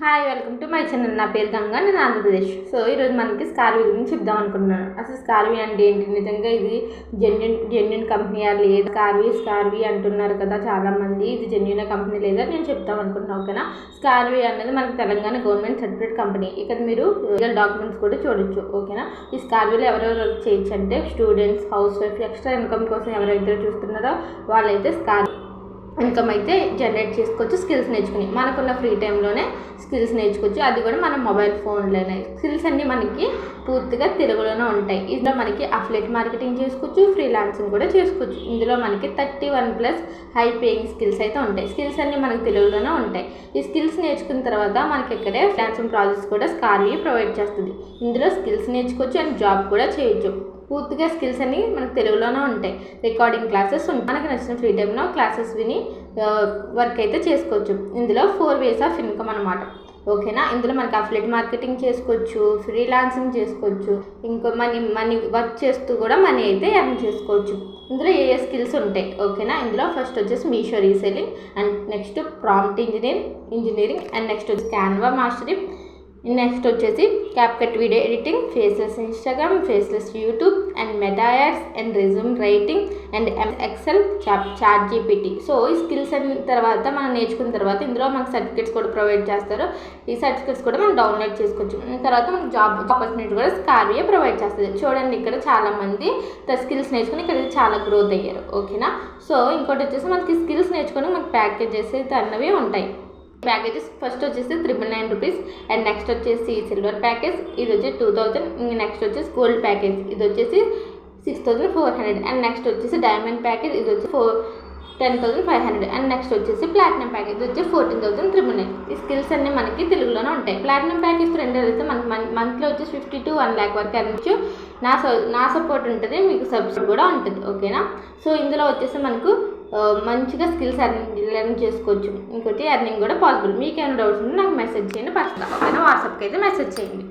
Hi welcome to my channel. నా పేరు గంగా, నేను ఆంధ్రప్రదేశ్. సో ఈరోజు మనకి స్కార్వీ గురించి చెప్దాం అనుకుంటున్నాను. అసలు స్కార్వీ అంటే ఏంటి, నిజంగా ఇది జెన్యున్ కంపెనీయా లేదా? స్కార్వీ అంటున్నారు కదా చాలామంది, ఇది జెన్యున్ కంపెనీ లేదా నేను చెప్తాం అనుకుంటున్నాను. ఓకేనా. స్కార్వీ అనేది మనకి తెలంగాణ గవర్నమెంట్ సర్టిఫికేట్ కంపెనీ. ఇక్కడ మీరు లీగల్ డాక్యుమెంట్స్ కూడా చూడొచ్చు. ఓకేనా. ఈ స్కార్వీలో ఎవరెవరు వర్క్ చేయొచ్చు అంటే students, house wife, extra income కోసం ఎవరైతే చూస్తున్నారో వాళ్ళైతే స్కార్వీ ఇన్కమ్ అయితే జనరేట్ చేసుకోవచ్చు. స్కిల్స్ నేర్చుకుని మనకున్న ఫ్రీ టైంలోనే స్కిల్స్ నేర్చుకోవచ్చు. అది కూడా మన మొబైల్ ఫోన్లోనే. స్కిల్స్ అన్నీ మనకి పూర్తిగా తెలుగులోనే ఉంటాయి. ఇందులో మనకి అఫిలియేట్ మార్కెటింగ్ చేసుకోవచ్చు, ఫ్రీలాన్సింగ్ కూడా చేసుకోవచ్చు. ఇందులో మనకి 31+ హై పేయింగ్ స్కిల్స్ అయితే ఉంటాయి. స్కిల్స్ అన్నీ మనకి తెలుగులోనే ఉంటాయి. ఈ స్కిల్స్ నేర్చుకున్న తర్వాత మనకి ఇక్కడే ఫ్రీలాన్సింగ్ ప్రాజెక్ట్స్ కూడా స్కార్వీ ప్రొవైడ్ చేస్తుంది. ఇందులో స్కిల్స్ నేర్చుకోవచ్చు అండ్ జాబ్ కూడా చేయొచ్చు. పూర్తిగా స్కిల్స్ అన్నీ మనకు తెలుగులోనే ఉంటాయి. రికార్డింగ్ క్లాసెస్ ఉంటాయి. మనకు నచ్చిన ఫ్రీ టైంలో క్లాసెస్ విని వర్క్ అయితే చేసుకోవచ్చు. ఇందులో 4 ways ఆఫ్ ఇన్కమ్ అనమాట. ఓకేనా. ఇందులో మనకి అఫిలియేట్ మార్కెటింగ్ చేసుకోవచ్చు, ఫ్రీలాన్సింగ్ చేసుకోవచ్చు, ఇంకా మనీ వర్క్ చేస్తూ కూడా మనీ అయితే ఎర్న్ చేసుకోవచ్చు. ఇందులో ఏ స్కిల్స్ ఉంటాయి. ఓకేనా. ఇందులో ఫస్ట్ వచ్చేసి Meesho reselling, and next prompt engineering, and next వచ్చి క్యాన్వా మాస్టరింగ్, నెక్స్ట్ వచ్చేసి CapCut video editing, faceless Instagram, faceless YouTube, and Meta ads, and resume writing, and Excel, Chat GPT. So ఈ skills అయిన తర్వాత మనం నేర్చుకున్న తర్వాత ఇందులో మనకు సర్టిఫికేట్స్ కూడా ప్రొవైడ్ చేస్తారు. ఈ సర్టిఫికేట్స్ కూడా మనం డౌన్లోడ్ చేసుకోవచ్చు. తర్వాత మనకు జాబ్ ఆపర్చునిటీ కూడా స్కార్వీ ప్రొవైడ్ చేస్తుంది. చూడండి, ఇక్కడ చాలామంది స్కిల్స్ నేర్చుకుని ఇక్కడ చాలా గ్రోత్ అయ్యారు. ఓకేనా. సో ఇంకోటి వచ్చేసి మనకి స్కిల్స్ నేర్చుకొని మనకి ప్యాకేజెస్ అయితే అన్నవి ఉంటాయి. ప్యాకేజెస్ ఫస్ట్ వచ్చేసి 999 రూపీస్, అండ్ నెక్స్ట్ వచ్చేసి సిల్వర్ ప్యాకేజ్, ఇది వచ్చేసి 2000, నెక్స్ట్ వచ్చేసి గోల్డ్ ప్యాకేజ్, ఇది వచ్చేసి 6400, అండ్ నెక్స్ట్ వచ్చేసి డైమండ్ ప్యాకేజ్, ఇది వచ్చి 10,500, అండ్ నెక్స్ట్ వచ్చేసి ప్లాటినం ప్యాకేజ్, ఇది వచ్చి 14,399. ఈ స్కిల్స్ అన్నీ మనకి తెలుగులోనే ఉంటాయి. ప్లాటినం ప్యాకేజ్ 2 అయితే మనకి మంత్లీ వచ్చేసి 50 to 1 lakh వరకు అనిచ్చు. నా సపోర్ట్ ఉంటుంది, మీకు సబ్సిడీ కూడా ఉంటుంది. ఓకేనా. సో ఇందులో వచ్చేసి మనకు మంచిగా స్కిల్స్ లెర్న్ చేసుకోవచ్చు. ఇంకోటి ఎర్నింగ్ కూడా పాసిబుల్. మీకు ఏమైనా డౌట్స్ ఉంటే నాకు మెసేజ్ చేయండి. ఫస్ట్ ఓకేనా, వాట్సాప్కి అయితే మెసేజ్ చేయండి.